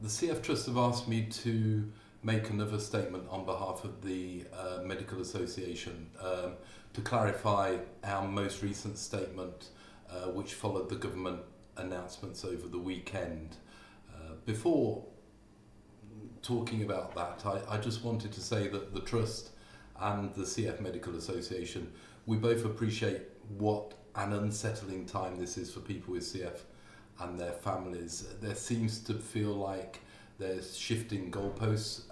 The CF Trust have asked me to make another statement on behalf of the Medical Association to clarify our most recent statement which followed the government announcements over the weekend. Before talking about that, I just wanted to say that the Trust and the CF Medical Association, we both appreciate what an unsettling time this is for people with CF and their families. There seems to feel like there's shifting goalposts,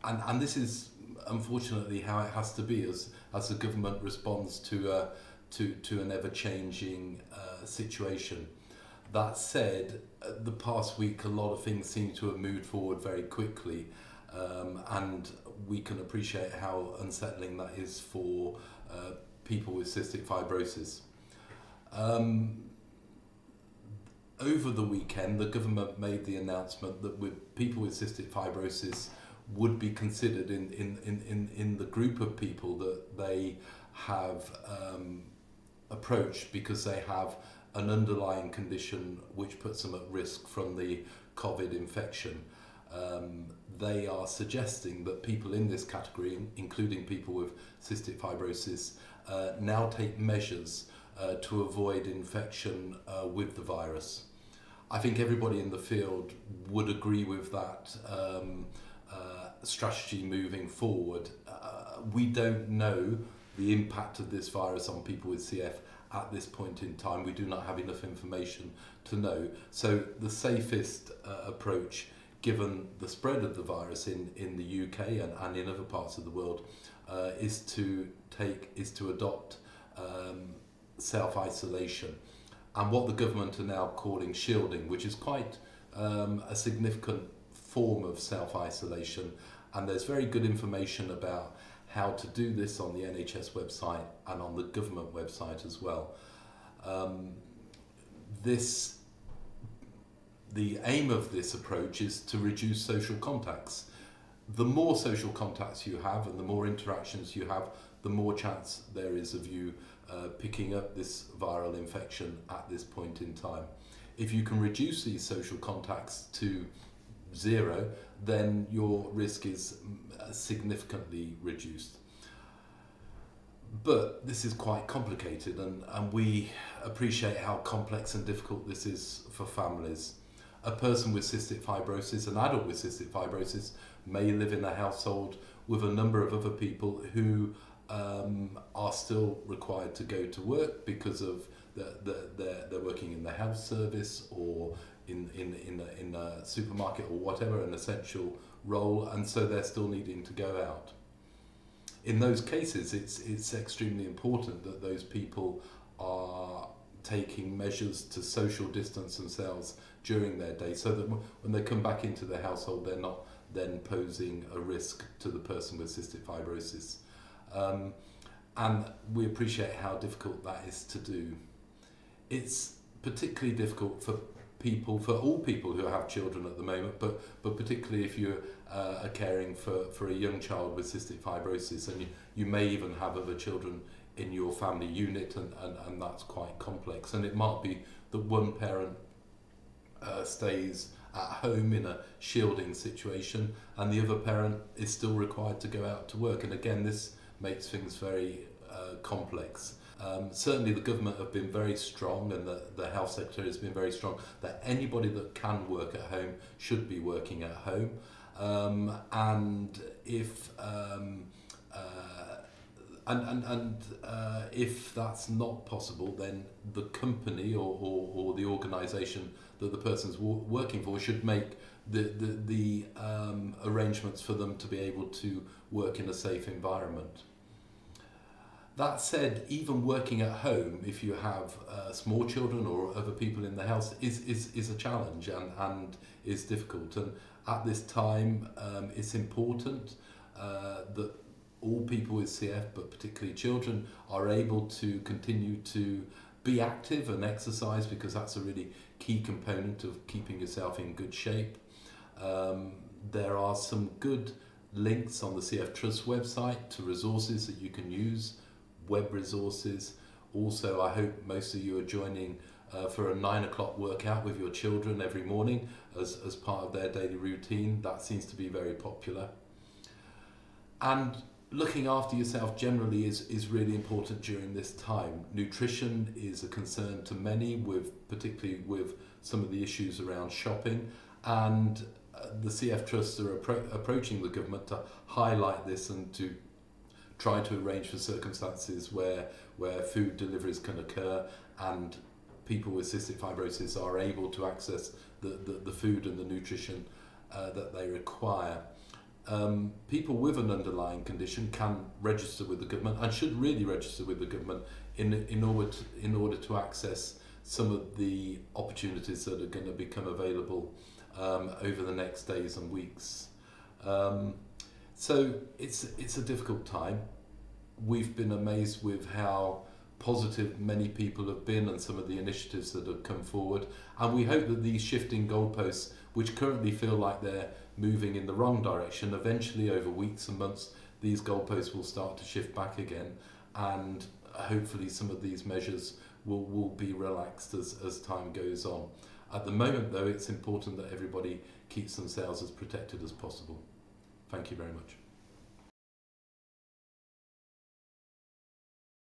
and this is unfortunately how it has to be as the government responds to an ever-changing situation. That said, the past week a lot of things seem to have moved forward very quickly, and we can appreciate how unsettling that is for people with cystic fibrosis. Over the weekend, the government made the announcement that people with cystic fibrosis would be considered in the group of people that they have approached because they have an underlying condition which puts them at risk from the COVID infection. They are suggesting that people in this category, including people with cystic fibrosis, now take measures to avoid infection with the virus. I think everybody in the field would agree with that strategy moving forward. We don't know the impact of this virus on people with CF at this point in time. We do not have enough information to know. So the safest approach, given the spread of the virus in the UK and in other parts of the world, is to adopt self-isolation, and what the government are now calling shielding, which is quite a significant form of self-isolation. And there's very good information about how to do this on the NHS website and on the government website as well. The aim of this approach is to reduce social contacts. The more social contacts you have and the more interactions you have, the more chance there is of you picking up this viral infection at this point in time. If you can reduce these social contacts to zero, then your risk is significantly reduced. But this is quite complicated, and we appreciate how complex and difficult this is for families. A person with cystic fibrosis, an adult with cystic fibrosis, may live in a household with a number of other people who are still required to go to work because of they're working in the health service or in a supermarket or whatever, an essential role, and so they're still needing to go out. In those cases, it's extremely important that those people are taking measures to social distance themselves during their day, so that when they come back into the household, they're not then posing a risk to the person with cystic fibrosis. And we appreciate how difficult that is to do. It's particularly difficult for all people who have children at the moment, but particularly if you are caring for a young child with cystic fibrosis, and you may even have other children in your family unit, and that's quite complex. And it might be that one parent stays at home in a shielding situation and the other parent is still required to go out to work, and again this makes things very complex. Certainly the government have been very strong, and the health sector has been very strong, that anybody that can work at home should be working at home, and if if that's not possible, then the company or the organisation that the person's working for should make the arrangements for them to be able to work in a safe environment. That said, even working at home, if you have small children or other people in the house, is a challenge and is difficult. And at this time, it's important that all people with CF, but particularly children, are able to continue to be active and exercise, because that's a really key component of keeping yourself in good shape. There are some good links on the CF Trust website to resources that you can use, web resources. Also, I hope most of you are joining for a 9 o'clock workout with your children every morning as part of their daily routine. That seems to be very popular. And looking after yourself generally is really important during this time. Nutrition is a concern to many, particularly with some of the issues around shopping, and the CF Trusts are approaching the government to highlight this and to try to arrange for circumstances where food deliveries can occur and people with cystic fibrosis are able to access the food and the nutrition that they require. People with an underlying condition can register with the government and should really register with the government in order to access some of the opportunities that are going to become available over the next days and weeks. So it's a difficult time. We've been amazed with how positive many people have been and some of the initiatives that have come forward, and we hope that these shifting goalposts, which currently feel like they're moving in the wrong direction, eventually over weeks and months these goalposts will start to shift back again, and hopefully some of these measures will be relaxed as time goes on. At the moment though, it's important that everybody keeps themselves as protected as possible. Thank you very much.